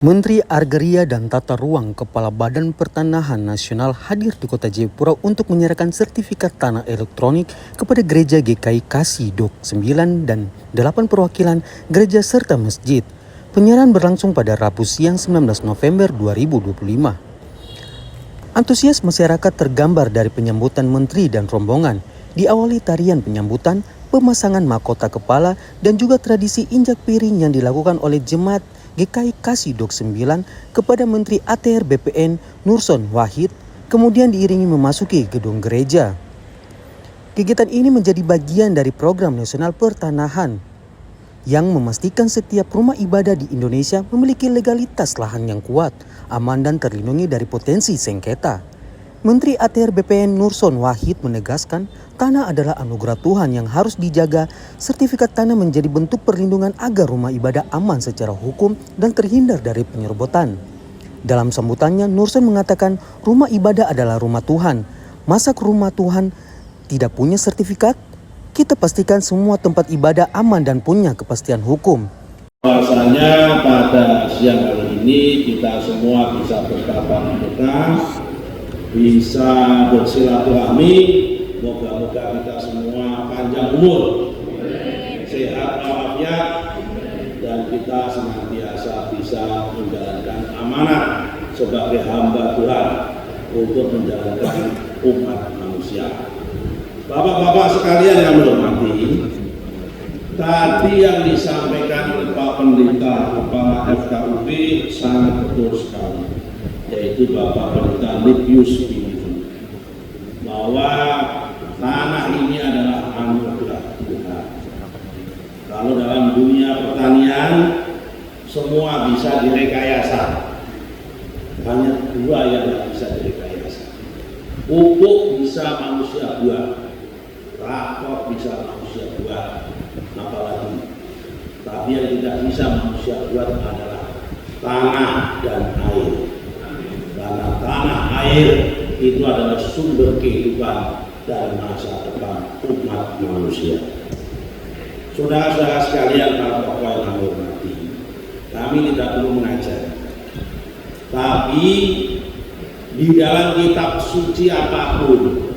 Menteri Agraria dan Tata Ruang Kepala Badan Pertanahan Nasional hadir di Kota Jayapura untuk menyerahkan sertifikat tanah elektronik kepada Gereja GKI Kasih Dok 9 dan 8 perwakilan gereja serta masjid. Penyerahan berlangsung pada Rabu siang 19 November 2025. Antusias masyarakat tergambar dari penyambutan menteri dan rombongan, diawali tarian penyambutan, pemasangan mahkota kepala, dan juga tradisi injak piring yang dilakukan oleh jemaat GKI Kasih Dok 9 kepada Menteri ATR BPN Nurson Wahid, kemudian diiringi memasuki gedung gereja. Kegiatan ini menjadi bagian dari program nasional pertanahan yang memastikan setiap rumah ibadah di Indonesia memiliki legalitas lahan yang kuat, aman dan terlindungi dari potensi sengketa. Menteri ATR BPN Nurson Wahid menegaskan tanah adalah anugerah Tuhan yang harus dijaga. Sertifikat tanah menjadi bentuk perlindungan agar rumah ibadah aman secara hukum dan terhindar dari penyerobotan. Dalam sambutannya, Nurson mengatakan rumah ibadah adalah rumah Tuhan. Masa rumah Tuhan tidak punya sertifikat? Kita pastikan semua tempat ibadah aman dan punya kepastian hukum. Bahwasanya pada siang hari ini kita semua bisa bertatap muka, bisa bersilaturahmi, moga-moga kita semua panjang umur, sehat walafiat, dan kita senantiasa bisa menjalankan amanat sebagai hamba Tuhan untuk menjalankan umat manusia. Bapak-bapak sekalian yang berhormati, tadi yang disampaikan oleh Pak Pendeta Kepala FKUP sangat betul sekali, yaitu Bapak Pendeta Lipius Pintu, bahwa tanah ini adalah anugerah Tuhan. Kalau dalam dunia pertanian semua bisa direkayasa, hanya dua yang tidak bisa direkayasa. Pupuk bisa manusia buat, traktor bisa manusia buat, apalagi. Tapi yang tidak bisa manusia buat adalah tanah dan air. Karena tanah air itu adalah sumber kehidupan dan masa depan umat manusia. Saudara-saudara sekalian, para tokoh yang kami hormati, kami tidak perlu mengajar, tapi di dalam kitab suci apapun,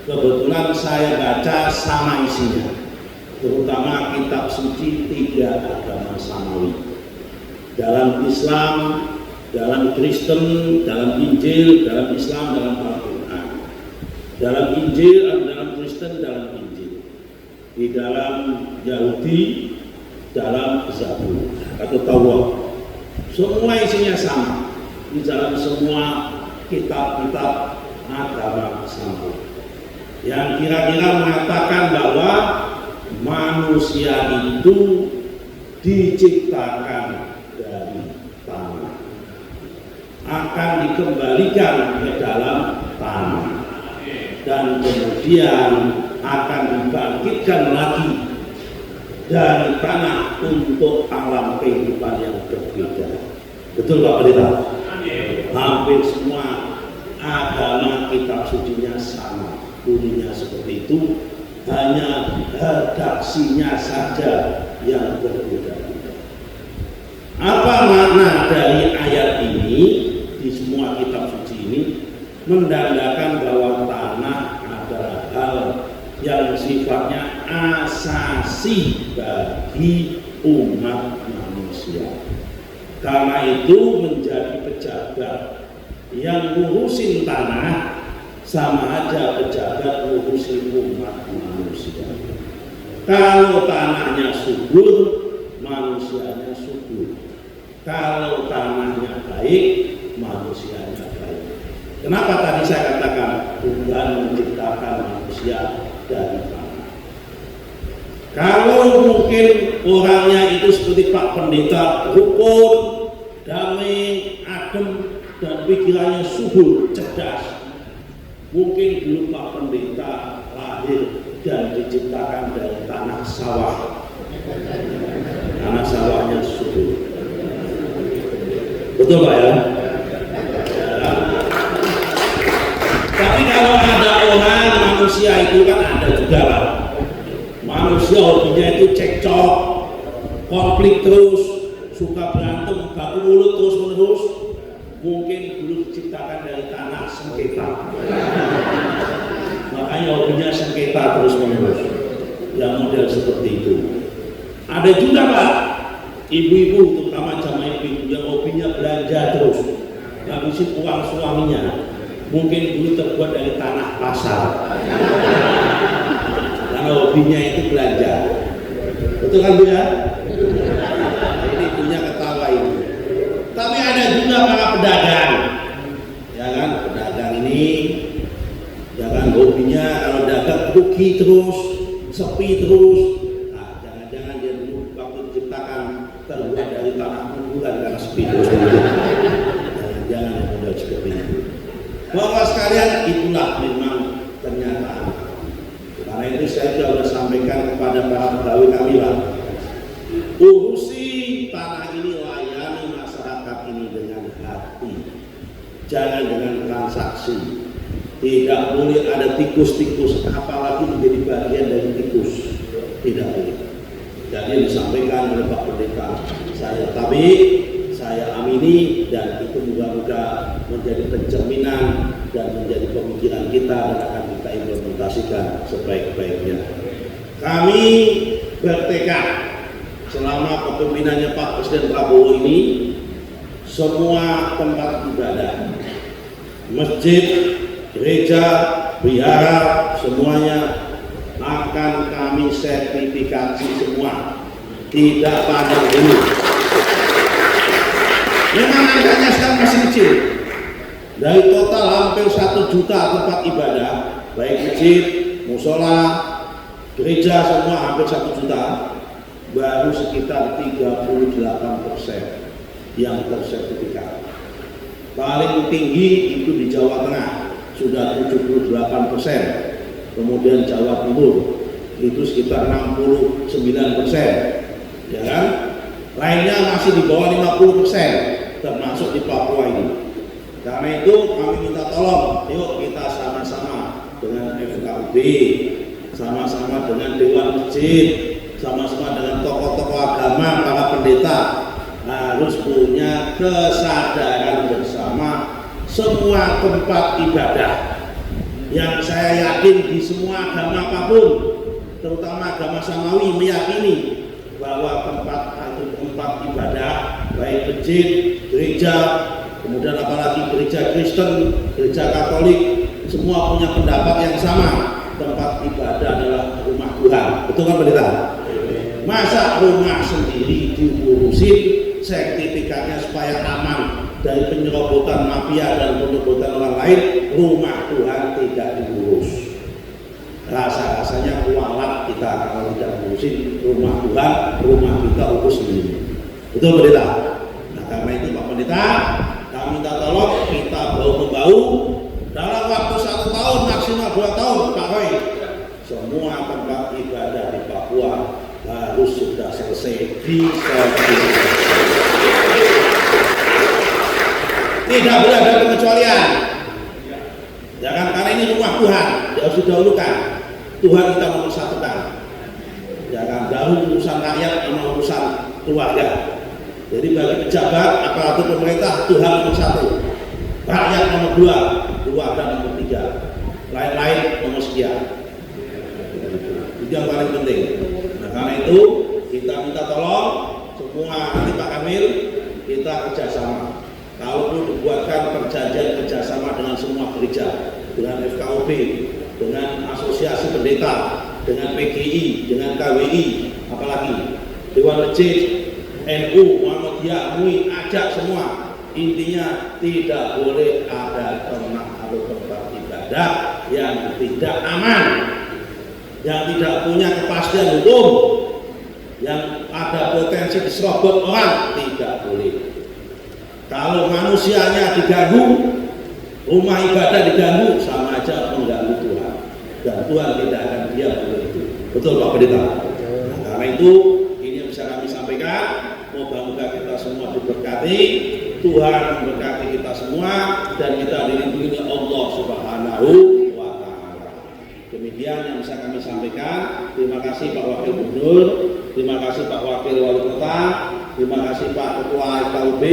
kebetulan saya baca sama isinya, terutama kitab suci tiga agama samawi. Dalam Islam, dalam Kristen, dalam Injil, dalam Islam, dalam Al-Quran. Dalam Injil, dalam Kristen, dalam Injil. Di dalam Yahudi, dalam Zabur atau Taurat. Semua isinya sama. Di dalam semua kitab-kitab agama samawi, yang kira-kira mengatakan bahwa manusia itu diciptakan dari tanah, akan dikembalikan ke dalam tanah, dan kemudian akan dibangkitkan lagi dari tanah untuk alam kehidupan yang berbeda. Betul Pak Pendeta? Hampir semua agama kitab sucinya sama, bunyinya seperti itu, hanya redaksinya saja yang berbeda-beda. Apa makna dari ayat ini di semua kitab suci ini? Mendandakan bahwa tanah adalah hal yang sifatnya asasi bagi umat manusia. Karena itu menjadi pejabat yang ngurusin tanah sama aja pejabat ngurusin umat manusia. Kalau tanahnya subur, manusianya subur. Kalau tanahnya baik, manusianya baik. Kenapa tadi saya katakan Tuhan menciptakan manusia dari tanah? Kalau mungkin orangnya itu seperti Pak Pendeta, rukun, damai, adem, dan pikirannya subur, cerdas. Mungkin dulu Pak Pendeta lahir dan diciptakan dari tanah sawah. Tanah sawahnya subur. Betul Pak ya? Tapi kalau ada orang manusia itu kan ada juga lah. Manusia hobinya itu cekcok, konflik terus, suka berantem, baku mulut terus menerus, mungkin dulu diciptakan dari tanah sengketa. Makanya hobinya sengketa terus menerus. Yang model seperti itu. Ada juga Pak, ibu-ibu terutama jamaah ibu yang hobinya belanja terus, ngabisin uang suaminya. Mungkin dulu terbuat dari tanah pasar. Karena hobinya itu belanja. Betul kan Bu ya? Ini punya ketawa ini. Tapi ada juga para pedagang, ya kan, pedagang ini, ya kan, hobinya kalau dagang rugi terus, sepi terus. Nah, jangan-jangan dia dulu waktu diciptakan terbuat dari tanah kuburan karena sepi terus. Jangan model seperti itu. Bapak sekalian, itulah memang kenyataan. Karena itu saya sudah sampaikan kepada para pegawai kami lah, urusi tanah ini, layani masyarakat ini dengan hati, jangan dengan transaksi. Tidak boleh ada tikus-tikus, apalagi menjadi bagian dari tikus, tidak boleh. Jadi disampaikan oleh Pak Pendeta, saya amini, dan itu mudah-mudahan menjadi pencerminan dan menjadi pemikiran kita dan akan kita implementasikan sebaik-baiknya. Kami bertekad selama kepemimpinannya Pak Presiden Prabowo ini, semua tempat ibadah, masjid, gereja, wihara, semuanya akan kami sertifikasi semua, tidak pandang bulu. Memang angkanya sekarang masih kecil. Dari total hampir 1 juta tempat ibadah, baik masjid, musola, gereja, semua hampir 1 juta, baru sekitar 38% yang tersertifikat. Paling tinggi itu di Jawa Tengah, sudah 78%. Kemudian Jawa Timur itu sekitar 69%, ya kan? Lainnya masih di bawah 50%, termasuk di Papua ini. Karena itu kami minta tolong, yuk kita sama-sama dengan FKUB, sama-sama dengan Dewan Masjid, sama-sama dengan tokoh-tokoh agama, para pendeta, harus punya kesadaran bersama. Semua tempat ibadah yang saya yakin di semua agama apapun, terutama agama Samawi, meyakini bahwa tempat ibadah, baik masjid, gereja, kemudian apalagi gereja Kristen, gereja Katolik, semua punya pendapat yang sama. Tempat ibadah adalah rumah Tuhan. Betul kan Pendeta? Masa rumah sendiri diurusin, sertifikatnya supaya aman dari penyerobotan mafia dan penyerobotan orang lain, rumah Tuhan tidak diurus. Rasa-rasanya kualat kita kalau tidak ngurusin rumah Tuhan, rumah kita urus sendiri. Betul Pendeta? Nah karena itu Pak Pendeta, kami minta tolong, kita bau-bau dalam waktu 1 tahun, maksimal 2 tahun Pak Roy, semua tempat ibadah di Papua harus sudah selesai disertifikasi. Tidak boleh ada pengecualian. Jangan, karena ini rumah Tuhan, harus didahulukan. Tuhan kita nomor satukan. Jangan dahulu urusan rakyat sama urusan keluarga. Jadi bagi pejabat, aparatur pemerintah, Tuhan nomor 1, rakyat nomor 2, keluarga nomor 3, lain-lain nomor sekian. Itu yang paling penting. Nah karena itu kita minta tolong semua, nanti Pak Kamil, kita kerjasama. Kalau perlu dibuatkan perjanjian kerjasama dengan semua gereja, dengan FKUB, dengan asosiasi pendeta, dengan PGI, dengan KWI, apalagi Dewan Masjid, NU, Muhammadiyah, MUI, ajak semua. Intinya tidak boleh ada ternak atau tempat ibadah yang tidak aman, yang tidak punya kepastian hukum, yang ada potensi diserobot orang, tidak boleh. Kalau manusianya diganggu, rumah ibadah diganggu, sama aja mengganggu Tuhan. Dan Tuhan tidak akan diam untuk itu. Betul Pak Pendeta? Nah, karena itu ini yang bisa kami sampaikan. Moga-moga kita semua diberkati, Tuhan memberkati kita semua, dan kita dilindungi oleh Allah Subhanahu wa Ta'ala. Demikian yang bisa kami sampaikan. Terima kasih Pak Wakil Gubernur, terima kasih Pak Wakil Wali Kota. terima kasih Pak Ketua FKUB,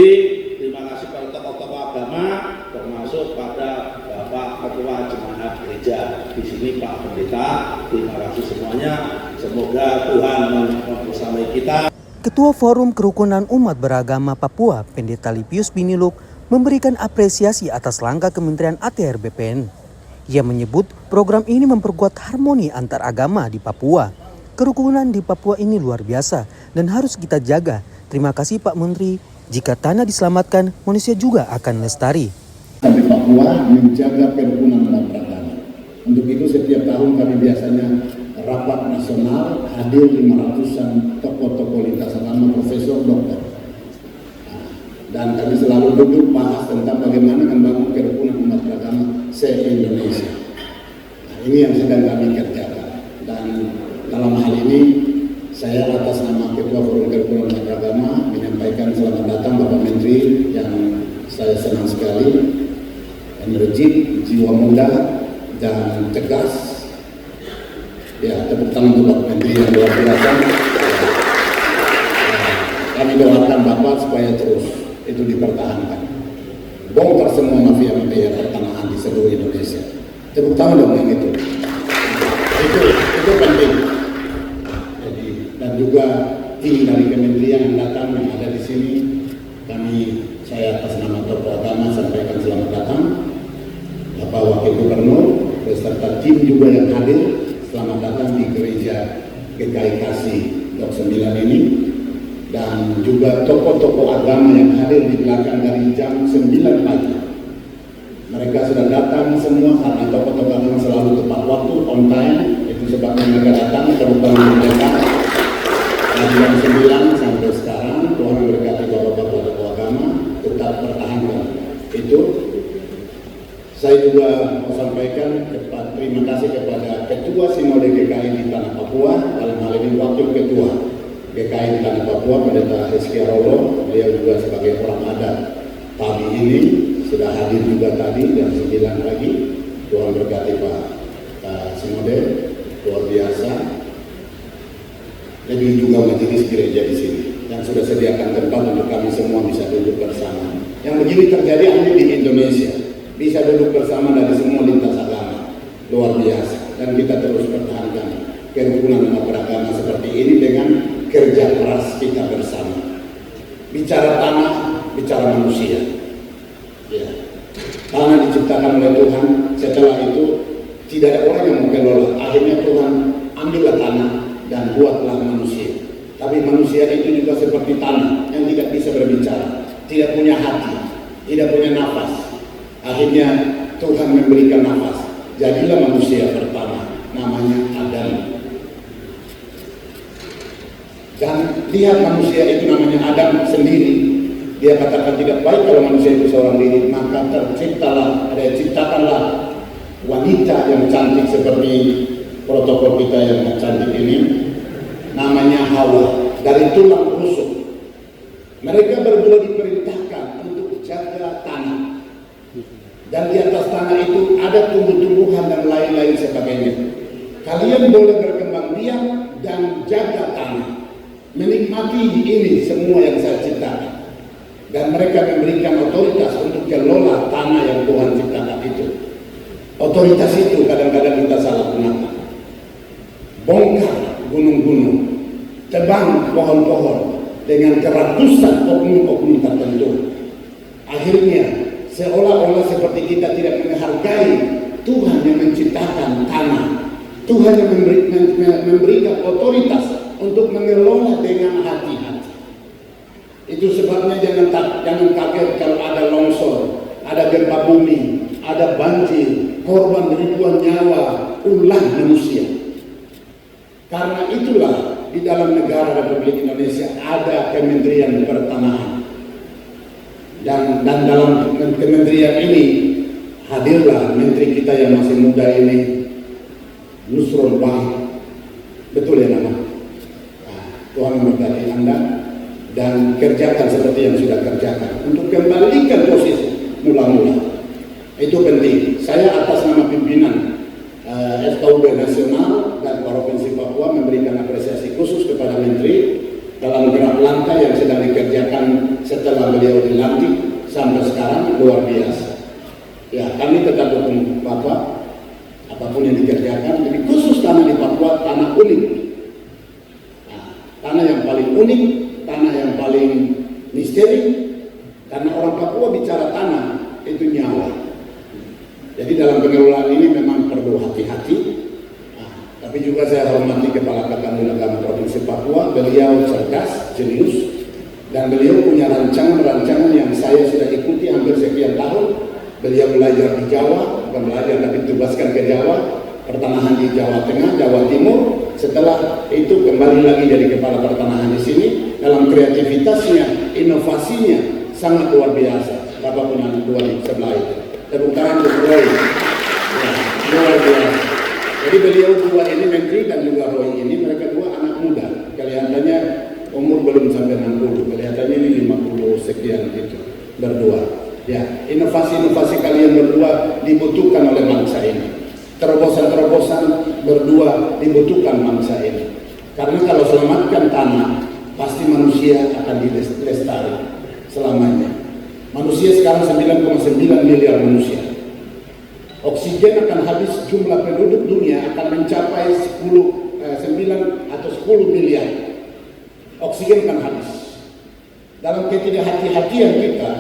terima kasih pada tokoh-tokoh agama, termasuk pada Bapak Ketua Jemaat Gereja. Di sini Pak Pendeta, terima kasih semuanya. Semoga Tuhan membersamai kita. Ketua Forum Kerukunan Umat Beragama Papua, Pendeta Lipius Biniluk, memberikan apresiasi atas langkah Kementerian ATR BPN. Ia menyebut program ini memperkuat harmoni antar agama di Papua. Kerukunan di Papua ini luar biasa dan harus kita jaga. Terima kasih Pak Menteri. Jika tanah diselamatkan, manusia juga akan lestari. Sampai Papua menjaga kerukunan umat beragama. Untuk itu setiap tahun kami biasanya rapat nasional, hadir 500-an tokoh-tokoh lintas agama, profesor, dokter. Dan kami selalu duduk bahas tentang bagaimana membangun kerukunan umat beragama se-Indonesia. Ini yang sedang kami kerjakan. Dan dalam hal ini, saya atas nama Ketua Forum Kerukunan Umat Beragama menyampaikan selamat datang Bapak Menteri yang saya senang sekali, energik, jiwa muda, dan tegas. Ya, tepuk tangan untuk Bapak Menteri yang luar biasa. Kami doakan Bapak supaya terus itu dipertahankan. Bongkar semua mafia-mafia pertanahan di seluruh Indonesia. Tepuk tangan dong yang itu. Itu penting. Jadi, dan juga tim dari kementerian yang datang yang ada di sini, saya atas nama tokoh agama sampaikan selamat datang. Bapak Wakil Gubernur beserta tim juga yang hadir, selamat datang di gereja GKI Kasih Blok 9 ini. Dan juga tokoh-tokoh agama yang hadir di belakang dari jam 9 pagi. Mereka sudah datang semua karena tokoh-tokoh agama selalu tepat waktu, on time. Itu sebabnya mereka datang ke rumah mereka. Dari jam 9 sampai sekarang, Tuhan memberkati bapak-bapak tokoh agama, tetap pertahankan. Itu saya juga mau sampaikan terima kasih kepada Ketua Sinode GKI di Tanah Papua, dalam hal ini Wakil Ketua GKI di Tanah Papua, Pendeta Hezkia Rolo. Beliau juga sebagai orang adat pagi ini sudah hadir juga tadi jam 9 pagi. Tuhan berkati Pak Sinode, luar biasa. Lebih juga majelis gereja di sini yang sudah sediakan tempat untuk kami semua bisa duduk bersama. Yang begini terjadi hanya di Indonesia, bisa duduk bersama dari semua lintas agama, luar biasa. Dan kita terus pertahankan kerukunan umat beragama seperti ini dengan kerja keras kita bersama. Bicara tanah, bicara manusia. Ya. Tanah diciptakan oleh Tuhan, setelah itu tidak ada orang yang mengelola. Akhirnya Tuhan ambillah tanah dan buatlah manusia. Tapi manusia itu juga seperti tanah yang tidak bisa berbicara, tidak punya hati, tidak punya nafas. Akhirnya Tuhan memberikan nafas. Jadilah manusia pertama, namanya Adam. Dan lihat manusia itu namanya Adam sendiri. Dia katakan tidak baik kalau manusia itu seorang diri, maka ciptakanlah wanita yang cantik seperti protokol kita yang cantik ini, namanya Hawa, dari tulang rusuk. Mereka berdua diperintahkan untuk jaga tanah, dan di atas tanah itu ada tumbuh-tumbuhan dan lain-lain sebagainya. Kalian boleh berkembang biak dan jaga tanah, menikmati ini semua yang saya ciptakan. Dan mereka memberikan otoritas untuk kelola tanah yang Tuhan ciptakan itu. Otoritas itu kadang-kadang kita salah gunakan. Bongkar gunung-gunung, tebang pohon-pohon dengan keratusan oknum-oknum tertentu. Akhirnya seolah-olah seperti kita tidak menghargai Tuhan yang menciptakan tanah. Tuhan yang memberikan otoritas untuk mengelola dengan hati-hati. Itu sebabnya jangan kaget kalau ada longsor, ada gempa bumi, ada banjir, korban ribuan nyawa, ulah manusia. Karena itulah di dalam negara Republik Indonesia ada Kementerian Pertanahan. Dan dalam kementerian ini hadirlah menteri kita yang masih muda ini, Nusron Wahid. Betul ya nama? Nah, Tuhan memberkati Anda dan kerjakan seperti yang sudah kerjakan untuk kembalikan posisi mula-mula. Itu penting. Saya atas nama pimpinan FKUB Nasional dan Provinsi Papua memberikan apresiasi khusus kepada Menteri dalam gerak langkah yang sedang dikerjakan sampai sekarang luar biasa. Ya, kami tetap dukung Bapak apapun yang dikerjakan. Jadi khusus tanah di Papua, tanah unik. Nah, tanah yang paling unik, tanah yang paling misteri. Karena orang Papua bicara tanah itu nyawa. Jadi dalam pengelolaan ini memang perlu hati-hati. Nah, tapi juga saya hormati Kepala Kakangwil Agama Provinsi Papua. Beliau cerdas, jenius. Dan beliau punya rancangan-rancangan yang saya sudah ikuti hampir sekian tahun. Beliau belajar di Jawa, bukan belajar tapi ditugaskan ke Jawa, pertanahan di Jawa Tengah, Jawa Timur. Setelah itu kembali lagi jadi kepala pertanahan di sini. Dalam kreativitasnya, inovasinya sangat luar biasa. Bapak punya anak dua di sebelah itu. Tepuk tangan untuk Roy. Ya, luar biasa. Jadi beliau dua ini menteri dan juga Roy ini, mereka dua anak muda. Kelihatannya umur belum sampai 60, kelihatannya ini 50 sekian itu berdua. Ya, inovasi-inovasi kalian berdua dibutuhkan oleh bangsa ini. Terobosan-terobosan berdua dibutuhkan bangsa ini. Karena kalau selamatkan tanah, pasti manusia akan dilestari selamanya. Manusia sekarang 9,9 miliar manusia. Oksigen akan habis, jumlah penduduk dunia akan mencapai 9 atau 10 miliar. Oksigen akan habis. Dalam ketidakhati-hatian kita,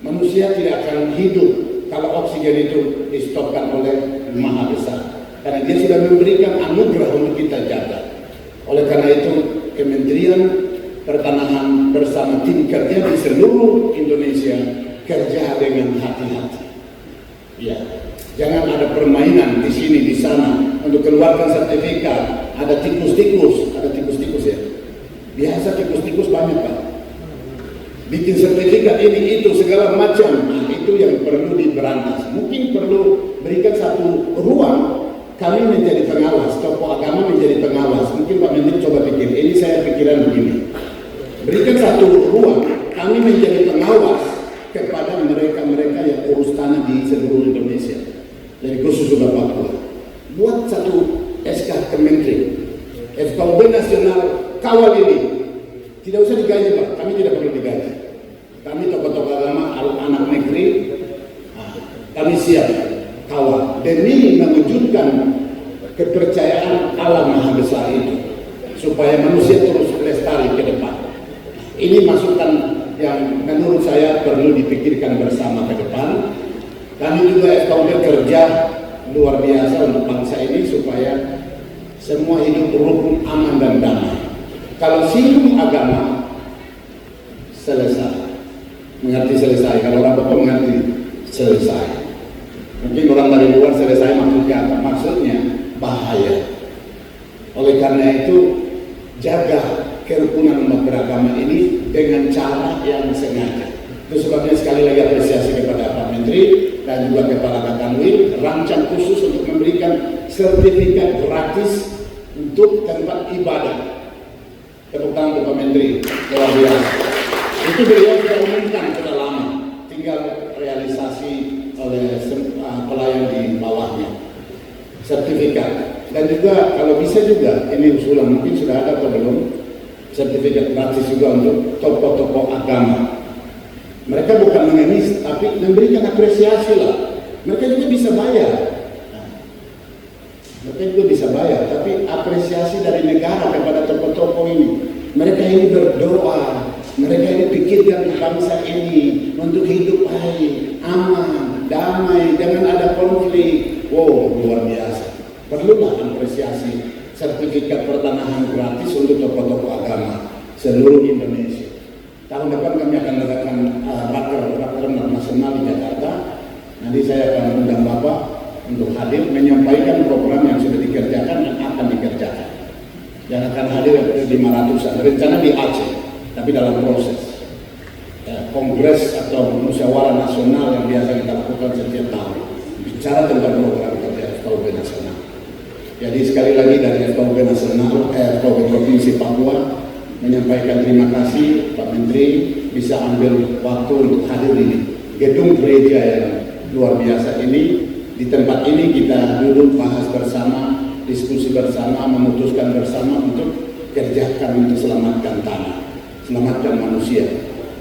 manusia tidak akan hidup kalau oksigen itu di-stopkan oleh Maha Besar. Karena dia sudah memberikan anugerah untuk kita jaga. Oleh karena itu, Kementerian Pertanahan bersama tim kerja di seluruh Indonesia kerja dengan hati-hati. Ya, jangan ada permainan di sini, di sana untuk keluarkan sertifikat. Ada tikus-tikus ya. Biasa tikus-tikus banyak Pak. Bikin sertifikat ini itu segala macam. Nah, itu yang perlu diberantas. Mungkin perlu berikan satu ruang kami menjadi pengawas, tokoh agama menjadi pengawas. Mungkin Pak Menteri coba pikir. Ini saya pikiran begini. Berikan satu ruang kami menjadi pengawas kepada mereka-mereka yang urus tanah di seluruh Indonesia. Dari khusus juga Papua. Buat satu SK Kementeri. FKUB nasional kawal ini. Tidak usah digaji Pak, kami tidak perlu digaji. Kami tokoh-tokoh agama, anak negeri, kami siap kawal. Demi mewujudkan kepercayaan alam Maha Besar itu. Supaya manusia terus lestari ke depan. Ini masukan yang menurut saya perlu dipikirkan bersama ke depan. Kami juga FKUB kerja luar biasa untuk bangsa ini supaya semua hidup rukun, aman dan damai. Kalau singgung agama, selesai. Mengerti selesai. Kalau orang Bapak mengerti selesai. Mungkin orang dari luar selesai maksudnya apa? Maksudnya bahaya. Oleh karena itu, jaga kerukunan umat beragama ini dengan cara yang sengaja. Itu sebabnya sekali lagi apresiasi kepada Pak Menteri dan juga Kepala Kakangwil, rancang khusus untuk memberikan sertifikat gratis untuk tempat ibadah. Tepuk tangan untuk Pak Menteri, luar biasa. Itu beliau sudah umumkan sudah lama, tinggal realisasi oleh pelayan di bawahnya. Sertifikat. Dan juga kalau bisa juga, ini usulan mungkin sudah ada atau belum, sertifikat gratis juga untuk tokoh-tokoh agama. Mereka bukan mengemis, tapi memberikan apresiasi lah. Mereka juga bisa bayar. Mereka juga bisa bayar, tapi apresiasi dari negara kepada tokoh-tokoh ini. Mereka ini berdoa, mereka ini pikirkan bangsa ini untuk hidup baik, aman, damai, jangan ada konflik. Wow, luar biasa. Perlulah apresiasi sertifikat pertanahan gratis untuk tokoh-tokoh agama seluruh Indonesia. Tahun depan kami akan mengadakan rakernas nasional di Jakarta. Nanti saya akan undang Bapak untuk hadir menyampaikan program yang sudah dikerjakan dan akan dikerjakan. Yang akan hadir 500-an. Rencana di Aceh, tapi dalam proses. Kongres atau musyawarah nasional yang biasa kita lakukan setiap tahun. Bicara tentang program kerja FKUB nasional. Jadi sekali lagi dari FKUB nasional, FKUB Provinsi Papua menyampaikan terima kasih Pak Menteri bisa ambil waktu untuk hadir di gedung gereja yang luar biasa ini. Di tempat ini kita duduk bahas bersama, diskusi bersama, memutuskan bersama untuk kerjakan untuk selamatkan tanah, selamatkan manusia.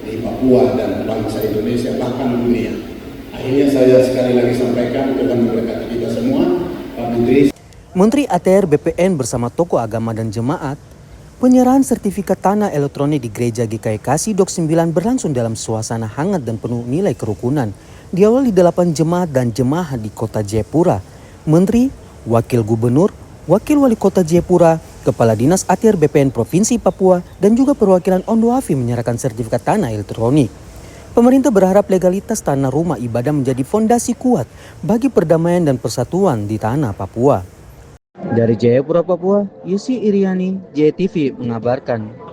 di Papua dan bangsa Indonesia bahkan dunia. Akhirnya saya sekali lagi sampaikan dengan memberkati kita semua, Pak Menteri. Menteri ATR BPN bersama tokoh agama dan jemaat, penyerahan sertifikat tanah elektronik di Gereja GKI Kasih Dok 9 berlangsung dalam suasana hangat dan penuh nilai kerukunan. Diawali 8 jemaat dan jemaah di Kota Jayapura. Menteri, Wakil Gubernur, Wakil Wali Kota Jayapura, Kepala Dinas ATR BPN Provinsi Papua, dan juga perwakilan Ondo Afi menyerahkan sertifikat tanah elektronik. Pemerintah berharap legalitas tanah rumah ibadah menjadi fondasi kuat bagi perdamaian dan persatuan di tanah Papua. Dari Jayapura, Papua, Yusi Iriani, JTV mengabarkan.